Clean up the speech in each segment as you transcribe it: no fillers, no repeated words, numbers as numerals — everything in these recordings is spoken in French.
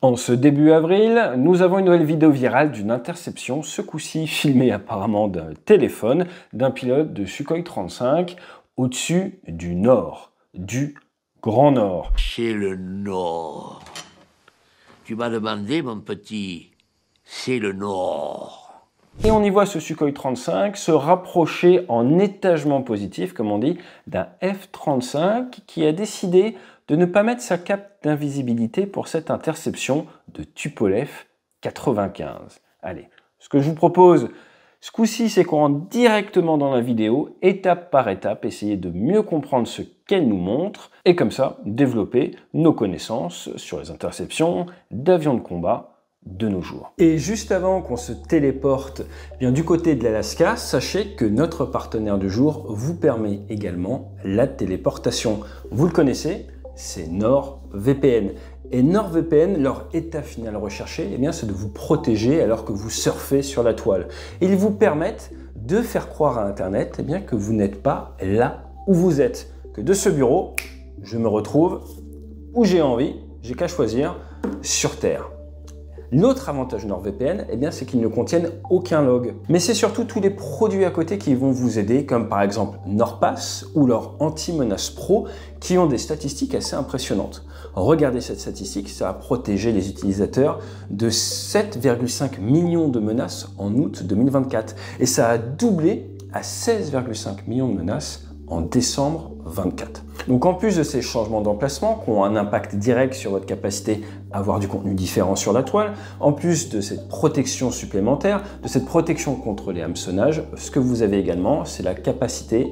En ce début avril, nous avons une nouvelle vidéo virale d'une interception, ce coup-ci filmée apparemment d'un téléphone d'un pilote de Sukhoi 35 au-dessus du Nord, du Grand Nord. C'est le Nord. Tu m'as demandé, mon petit, c'est le Nord. Et on y voit ce Sukhoi 35 se rapprocher en étagement positif, comme on dit, d'un F-35 qui a décidé de ne pas mettre sa cape d'invisibilité pour cette interception de Tupolev 95. Allez, ce que je vous propose ce coup-ci, c'est qu'on rentre directement dans la vidéo, étape par étape, essayer de mieux comprendre ce qu'elle nous montre, et comme ça, développer nos connaissances sur les interceptions d'avions de combat de nos jours. Et juste avant qu'on se téléporte du côté de l'Alaska, sachez que notre partenaire du jour vous permet également la téléportation. Vous le connaissez, c'est NordVPN. Et NordVPN, leur état final recherché, c'est de vous protéger alors que vous surfez sur la toile. Ils vous permettent de faire croire à Internet que vous n'êtes pas là où vous êtes. Que de ce bureau, je me retrouve où j'ai envie, j'ai qu'à choisir sur Terre. L'autre avantage NordVPN, c'est qu'ils ne contiennent aucun log. Mais c'est surtout tous les produits à côté qui vont vous aider, comme par exemple NordPass ou leur Anti-Menace Pro, qui ont des statistiques assez impressionnantes. Regardez cette statistique, ça a protégé les utilisateurs de 7,5 millions de menaces en août 2024. Et ça a doublé à 16,5 millions de menaces en décembre 2024. Donc en plus de ces changements d'emplacement qui ont un impact direct sur votre capacité à avoir du contenu différent sur la toile, en plus de cette protection supplémentaire, de cette protection contre les hameçonnages, ce que vous avez également, c'est la capacité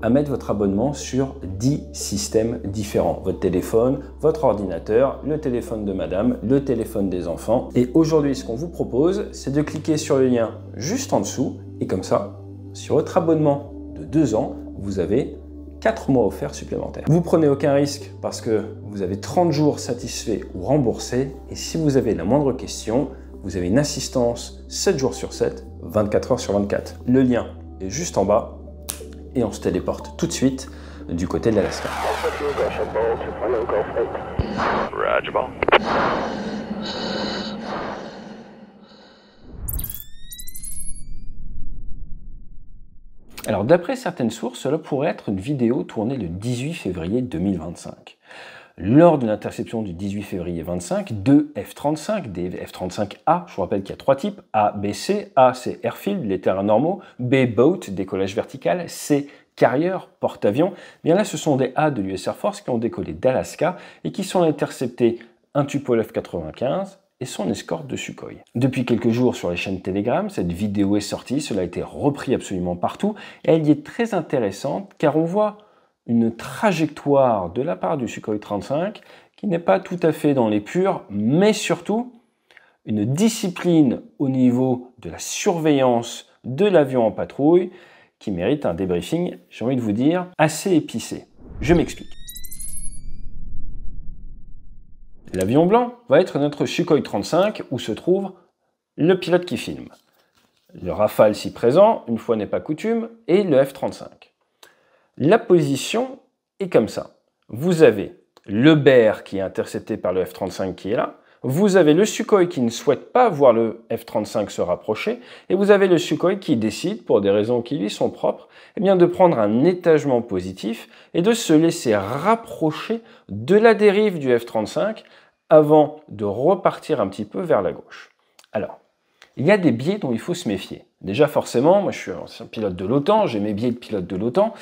à mettre votre abonnement sur 10 systèmes différents. Votre téléphone, votre ordinateur, le téléphone de madame, le téléphone des enfants. Et aujourd'hui, ce qu'on vous propose, c'est de cliquer sur le lien juste en dessous et comme ça, sur votre abonnement de 2 ans, vous avez 4 mois offerts supplémentaires. Vous prenez aucun risque parce que vous avez 30 jours satisfaits ou remboursés et si vous avez la moindre question, vous avez une assistance 7 jours sur 7, 24 heures sur 24. Le lien est juste en bas et on se téléporte tout de suite du côté de l'Alaska. Alors d'après certaines sources, cela pourrait être une vidéo tournée le 18 février 2025. Lors d'une interception du 18 février 25, deux F-35, des F-35A, je vous rappelle qu'il y a 3 types, A, B, C. A, c'est Airfield, les terrains normaux, B, Boat, décollage vertical, C, Carrier, porte-avions. Bien là, ce sont des A de l'US Air Force qui ont décollé d'Alaska et qui sont interceptés un Tupolev 95 et son escorte de Sukhoi. Depuis quelques jours sur les chaînes Telegram, cette vidéo est sortie, cela a été repris absolument partout et elle y est très intéressante car on voit une trajectoire de la part du Sukhoi 35 qui n'est pas tout à fait dans les purs, mais surtout une discipline au niveau de la surveillance de l'avion en patrouille qui mérite un débriefing, j'ai envie de vous dire, assez épicé. Je m'explique. L'avion blanc va être notre Sukhoi 35 où se trouve le pilote qui filme. Le Rafale si présent, une fois n'est pas coutume, et le F-35. La position est comme ça. Vous avez le Bear qui est intercepté par le F-35 qui est là. Vous avez le Sukhoi qui ne souhaite pas voir le F-35 se rapprocher. Et vous avez le Sukhoi qui décide, pour des raisons qui lui sont propres, de prendre un étagement positif et de se laisser rapprocher de la dérive du F-35 avant de repartir un petit peu vers la gauche. Alors, il y a des biais dont il faut se méfier. Déjà, forcément, moi je suis un pilote de l'OTAN, j'ai mes biais de pilote de l'OTAN,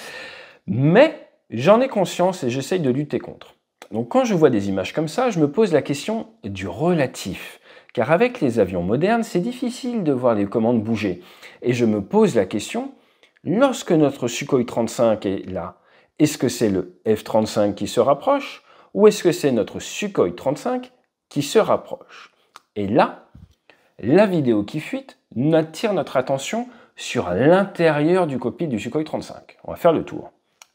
mais j'en ai conscience et j'essaye de lutter contre. Donc quand je vois des images comme ça, je me pose la question du relatif. Car avec les avions modernes, c'est difficile de voir les commandes bouger. Et je me pose la question, lorsque notre Sukhoi 35 est là, est-ce que c'est le F-35 qui se rapproche ou est-ce que c'est notre Sukhoi 35 qui se rapproche? Et là, la vidéo qui fuite attire notre attention sur l'intérieur du cockpit du Sukhoi 35. On va faire le tour.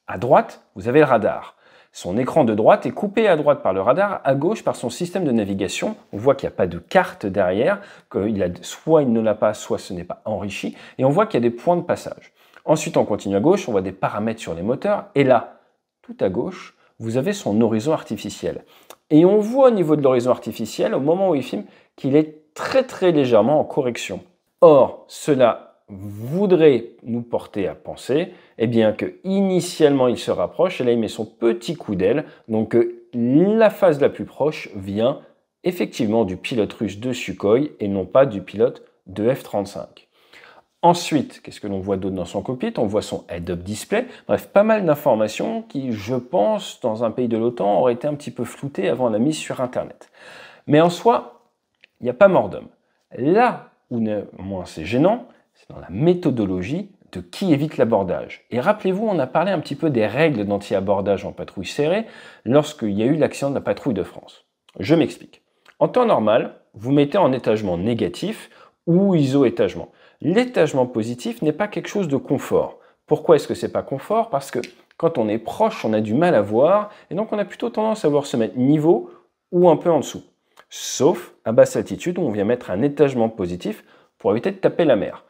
À droite, vous avez le radar. Son écran de droite est coupé à droite par le radar, à gauche par son système de navigation. On voit qu'il n'y a pas de carte derrière, soit il ne l'a pas, soit ce n'est pas enrichi. Et on voit qu'il y a des points de passage. Ensuite, on continue à gauche, on voit des paramètres sur les moteurs. Et là, tout à gauche, vous avez son horizon artificiel. Et on voit au niveau de l'horizon artificiel, au moment où il filme, qu'il est très légèrement en correction. Or, cela voudrait nous porter à penser eh bien, que initialement il se rapproche, et là il met son petit coup d'aile, donc la phase la plus proche vient effectivement du pilote russe de Sukhoi et non pas du pilote de F-35. Ensuite, qu'est-ce que l'on voit d'autre dans son cockpit? On voit son head-up display. Bref, pas mal d'informations qui, je pense, dans un pays de l'OTAN, auraient été un petit peu floutées avant la mise sur Internet. Mais en soi, il n'y a pas mort d'homme. Là où néanmoins c'est gênant, c'est dans la méthodologie de qui évite l'abordage. Et rappelez-vous, on a parlé un petit peu des règles d'anti-abordage en patrouille serrée lorsqu'il y a eu l'accident de la patrouille de France. Je m'explique. En temps normal, vous mettez en étagement négatif ou iso-étagement. L'étagement positif n'est pas quelque chose de confort. Pourquoi est-ce que c'est pas confort? Parce que quand on est proche, on a du mal à voir, et donc on a plutôt tendance à vouloir se mettre niveau ou un peu en dessous. Sauf à basse altitude où on vient mettre un étagement positif pour éviter de taper la mer.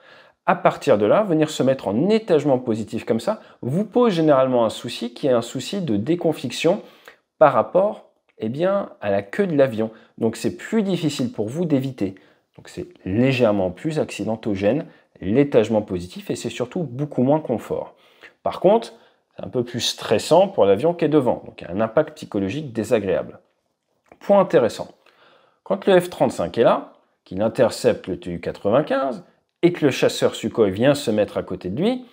À partir de là, venir se mettre en étagement positif comme ça vous pose généralement un souci qui est un souci de déconfliction par rapport à la queue de l'avion. Donc c'est plus difficile pour vous d'éviter. Donc c'est légèrement plus accidentogène, l'étagement positif, et c'est surtout beaucoup moins confort. Par contre, c'est un peu plus stressant pour l'avion qui est devant, donc il y a un impact psychologique désagréable. Point intéressant, quand le F-35 est là, qu'il intercepte le Tu-95, et que le chasseur Sukhoi vient se mettre à côté de lui,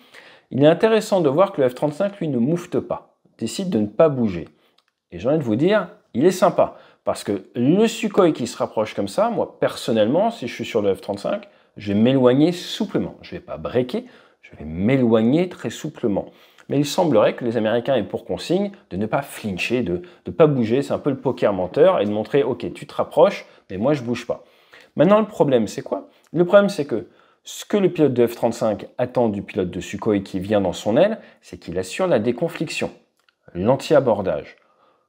il est intéressant de voir que le F-35, lui, ne moufte pas, décide de ne pas bouger. Et j'ai envie de vous dire, il est sympa. Parce que le Sukhoi qui se rapproche comme ça, moi personnellement, si je suis sur le F-35, je vais m'éloigner souplement. Je ne vais pas breaker, je vais m'éloigner très souplement. Mais il semblerait que les Américains aient pour consigne de ne pas flincher, de ne pas bouger. C'est un peu le poker menteur et de montrer, ok, tu te rapproches, mais moi je ne bouge pas. Maintenant, le problème, c'est quoi? Le problème, c'est que ce que le pilote de F-35 attend du pilote de Sukhoi qui vient dans son aile, c'est qu'il assure la déconfliction, l'anti-abordage.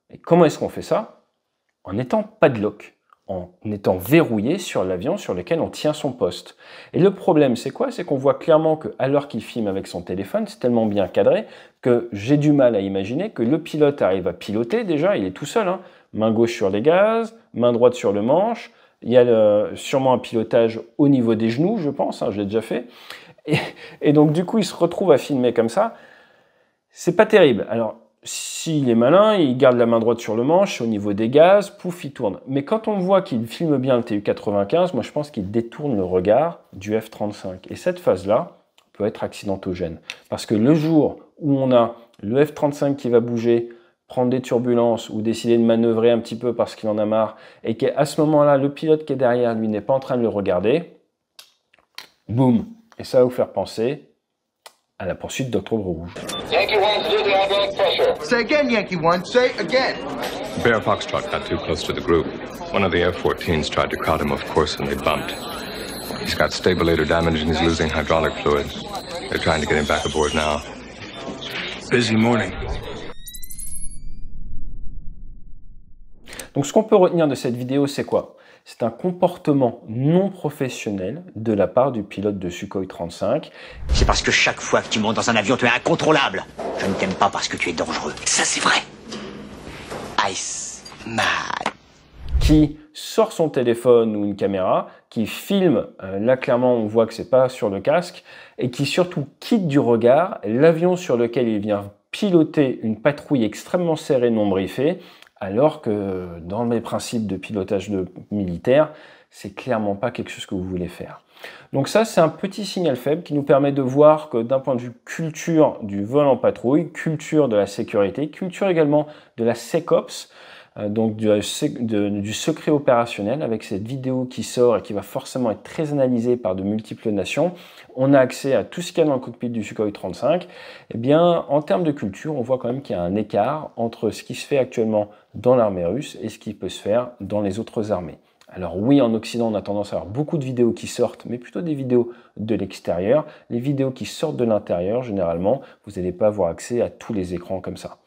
Et comment est-ce qu'on fait ça? En n'étant padlock, en étant verrouillé sur l'avion sur lequel on tient son poste. Et le problème, c'est quoi? C'est qu'on voit clairement qu'à l'heure qu'il filme avec son téléphone, c'est tellement bien cadré que j'ai du mal à imaginer que le pilote arrive à piloter. Déjà, il est tout seul, hein. Main gauche sur les gaz, main droite sur le manche. Il y a sûrement un pilotage au niveau des genoux, je pense, hein, je l'ai déjà fait. Et donc, du coup, il se retrouve à filmer comme ça. C'est pas terrible. Alors, s'il est malin, il garde la main droite sur le manche, au niveau des gaz, pouf, il tourne. Mais quand on voit qu'il filme bien le Tu-95, moi je pense qu'il détourne le regard du F-35. Et cette phase-là peut être accidentogène. Parce que le jour où on a le F-35 qui va bouger, prendre des turbulences ou décider de manœuvrer un petit peu parce qu'il en a marre, et qu'à ce moment-là, le pilote qui est derrière lui n'est pas en train de le regarder, boum. Et ça va vous faire penser à la poursuite d'Octobre Rouge. Yankee 1's losing hydraulic pressure. Say again, Yankee 1. Say again. Bear Foxtrot got too close to the group. One of the F-14s tried to crowd him off course and they bumped. He's got stabilator damage and he's losing hydraulic fluid. They're trying to get him back aboard now. Busy morning. Donc ce qu'on peut retenir de cette vidéo, c'est quoi? C'est un comportement non professionnel de la part du pilote de Sukhoi 35. C'est parce que chaque fois que tu montes dans un avion, tu es incontrôlable. Je ne t'aime pas parce que tu es dangereux. Ça, c'est vrai. Ice Man. Qui sort son téléphone ou une caméra, qui filme, là clairement on voit que c'est pas sur le casque, et qui surtout quitte du regard l'avion sur lequel il vient piloter une patrouille extrêmement serrée, non briefée, alors que dans mes principes de pilotage militaire, c'est clairement pas quelque chose que vous voulez faire. Donc ça, c'est un petit signal faible qui nous permet de voir que d'un point de vue culture du vol en patrouille, culture de la sécurité, culture également de la SecOps, donc du secret opérationnel, avec cette vidéo qui sort et qui va forcément être très analysée par de multiples nations, on a accès à tout ce qu'il y a dans le cockpit du Sukhoi 35. Eh bien, en termes de culture, on voit quand même qu'il y a un écart entre ce qui se fait actuellement dans l'armée russe et ce qui peut se faire dans les autres armées. Alors oui, en Occident, on a tendance à avoir beaucoup de vidéos qui sortent, mais plutôt des vidéos de l'extérieur. Les vidéos qui sortent de l'intérieur, généralement, vous n'allez pas avoir accès à tous les écrans comme ça.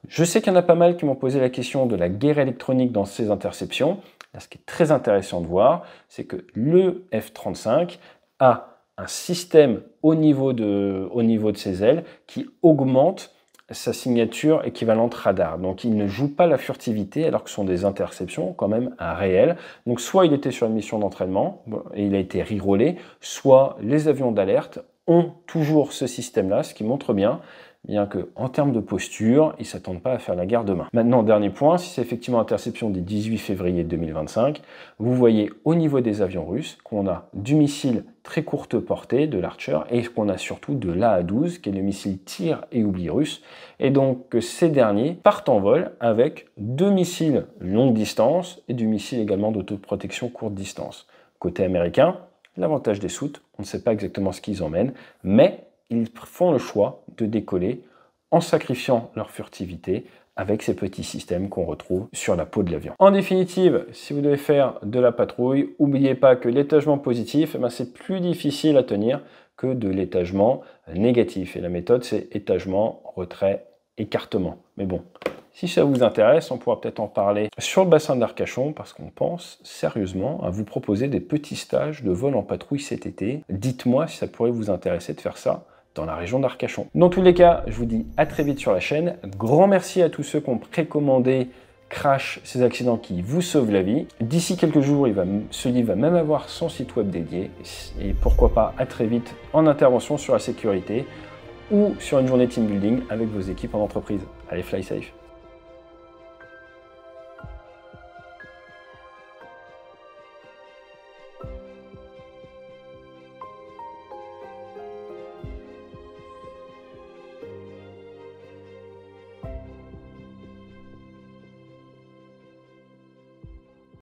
Je sais qu'il y en a pas mal qui m'ont posé la question de la guerre électronique dans ces interceptions. Là, ce qui est très intéressant de voir, c'est que le F-35 a un système au niveau de ses ailes qui augmente sa signature équivalente radar. Donc il ne joue pas la furtivité alors que ce sont des interceptions quand même réelles. Donc soit il était sur une mission d'entraînement et il a été rerollé, soit les avions d'alerte ont toujours ce système-là, ce qui montre bien qu'en termes de posture, ils ne s'attendent pas à faire la guerre demain. Maintenant, dernier point, si c'est effectivement interception des 18 février 2025, vous voyez au niveau des avions russes qu'on a du missile très courte portée, de l'Archer, et qu'on a surtout de l'A-12, qui est le missile tir et oubli russe, et donc que ces derniers partent en vol avec 2 missiles longue distance et du missile également d'autoprotection courte distance. Côté américain, l'avantage des soutes, on ne sait pas exactement ce qu'ils emmènent, mais ils font le choix de décoller en sacrifiant leur furtivité avec ces petits systèmes qu'on retrouve sur la peau de l'avion. En définitive, si vous devez faire de la patrouille, n'oubliez pas que l'étagement positif, c'est plus difficile à tenir que de l'étagement négatif. Et la méthode, c'est étagement, retrait, écartement. Mais bon, si ça vous intéresse, on pourra peut-être en parler sur le bassin d'Arcachon parce qu'on pense sérieusement à vous proposer des petits stages de vol en patrouille cet été. Dites-moi si ça pourrait vous intéresser de faire ça dans la région d'Arcachon. Dans tous les cas, je vous dis à très vite sur la chaîne. Grand merci à tous ceux qui ont précommandé Crash, ces accidents qui vous sauvent la vie. D'ici quelques jours, ce livre va même avoir son site web dédié. Et pourquoi pas à très vite en intervention sur la sécurité ou sur une journée team building avec vos équipes en entreprise. Allez, fly safe!